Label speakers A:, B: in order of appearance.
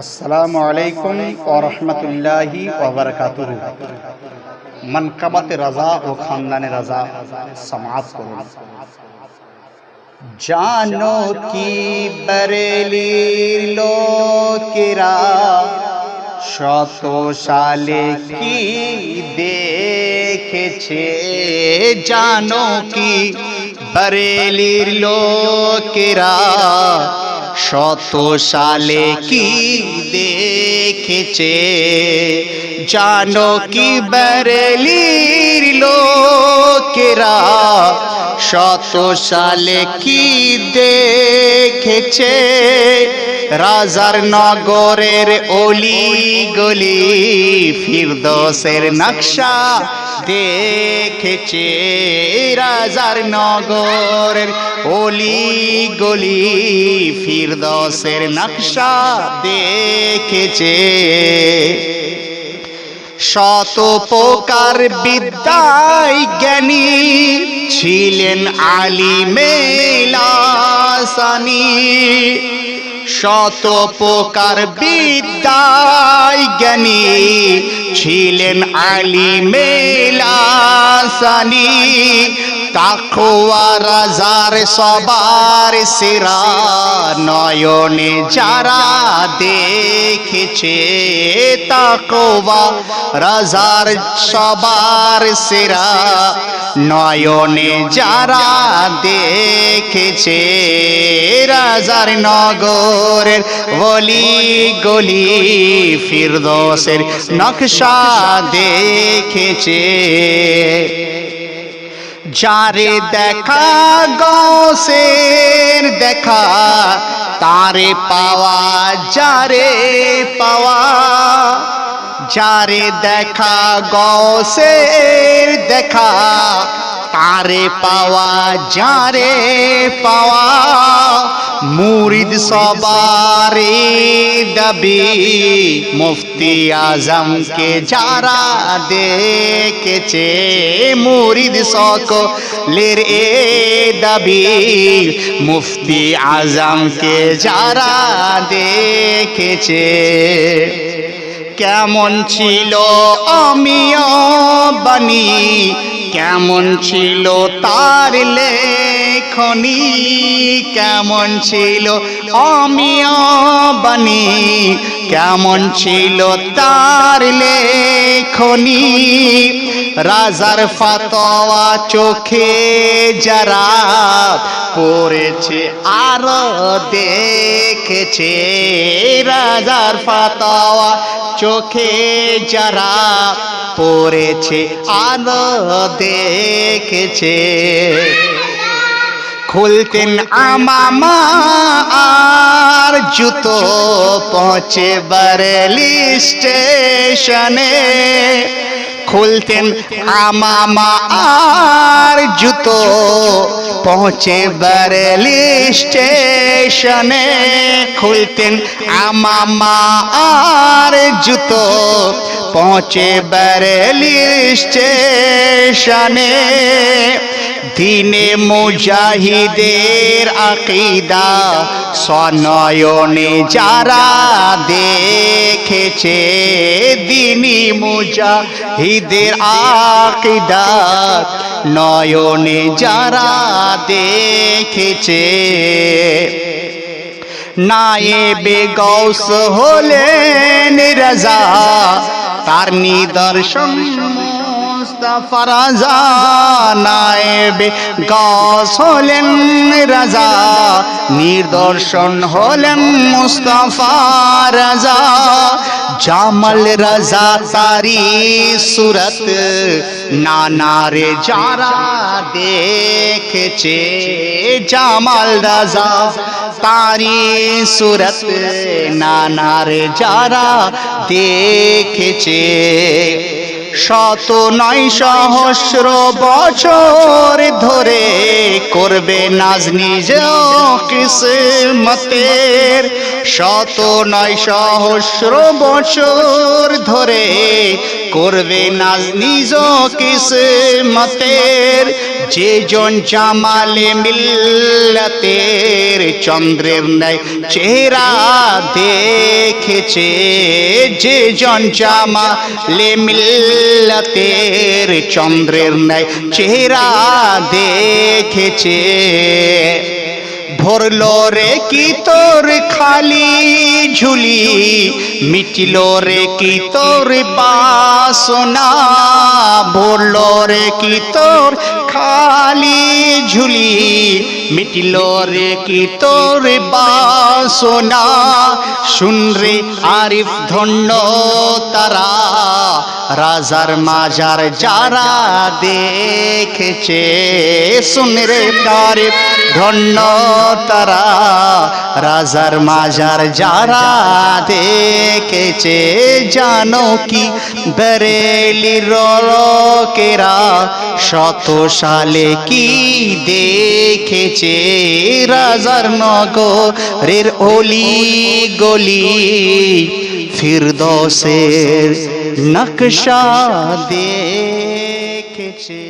A: আসসালামু আলাইকুম ওয়া রাহমাতুল্লাহি ওয়া বারাকাতুহু। মানকাবাতে রাজা ও খানদানে রাজা সমাজ করুন। জানো কি বরেলির লোকেরা শত সালে কি দেখেছে। জানো কি বরেলির লোকেরা শত সালে কি দেখেছে। জানো কি বরেলির লোকেরা শত সালে কি দেখেছে। রাজার নগরের অলি গলি ফিরদৌসের নকশা দেখেছে। রাজার নগরের অলি গলি ফিরদৌসের নকশা দেখেছে। শত প্রকার বিদ্যায় জ্ঞানী ছিলেন আলিমে লাসানী। শত প্রকার বিদ্যায় জ্ঞানী ছিলেন আলিমে লাসানী। তাকওয়া রাজার সবার সেরা নয়নে যারা দেখেছে। তাকওয়া রাজার সবার সেরা নয়নে যারা দেখেছে। রাজার নগরের গলি গলি ফিরদৌসের নকশা দেখেছে। যারে দেখা গৌসের দেখা তারে পাওয়া যারে পাওয়া। যারে দেখা গৌসের দেখা তারে পাওয়া যারে পাওয়া। মুরিদ সবার দাবি মুফতি আজমকে যারা দেখেছে। মুরিদ সকলের এ দাবি মুফতি আজমকে যারা দেখেছে। কেমন ছিল আমিও বাণী কেমন ছিল তার লেখনী। কেমন ছিল আমিও বাণী কেমন ছিল তার লেখনী। রাজার ফতোয়া চোখে যারা পড়েছে আর দেখেছে। রাজার ফতোয়া চোখে যারা পড়েছে আর দেখেছে। খুলতেন আমামা আর জুতো পৌঁছে বরেলি স্টেশনে। খুলতেন আমামা আর জুতো পৌঁছে বরেলি স্টেশনে। খুলতেন আমামা আর জুতো পৌঁছে বরেলি স্টেশনে। দিনে মুজাহিদের আকিদা সনয়নে যারা দেখেছে। দিনী মুজাহিদের আকিদা নয়নে যারা দেখেছে। নায়েবে গৌস হলেন রাজা তার নিদর্শন মুস্তাফা রাজা। নায়েবে গৌস হলেন রাজা নিদর্শন হলেন মুস্তাফা রাজা। জামাল রাজা তারি সুরত নানারে যারা দেখেছে। জামাল রাজা তারি সুরত নানারে যারা দেখেছে। শত নয় সহস্র বছর ধরে করবে নাজ নিজ কিসমতের। শত নয় সহস্র বছর ধরে করবে নাজ নিজ কিসমতের। যে জন জামালে মিল্লাতের চন্দ্রের ন্যায় চেহারা দেখেছে, যে জন জামালে মিল্লাতের চন্দ্রের ন্যায় চেহারা দেখেছে, ভরলো রে কি তোর খালি ঝুলি, মিটিলো রে কি তোর বাসনা, ভরলো রে কি তোর খালি ঝুলি, মিটিলো রে কি তোর বাসনা। শুন রে আরিফ ধন্য তারা, রাজার মাজার যারা দেখেছে, শুন রে আরিফ ধন্য তারা, রাজার মাজার যারা দেখেছে। জানো কি বেরেলির লোকেরা শত সালে কি দেখেছে, রাজার নগরের অলি গলি ফিরদৌসের নকশা দেখেছে।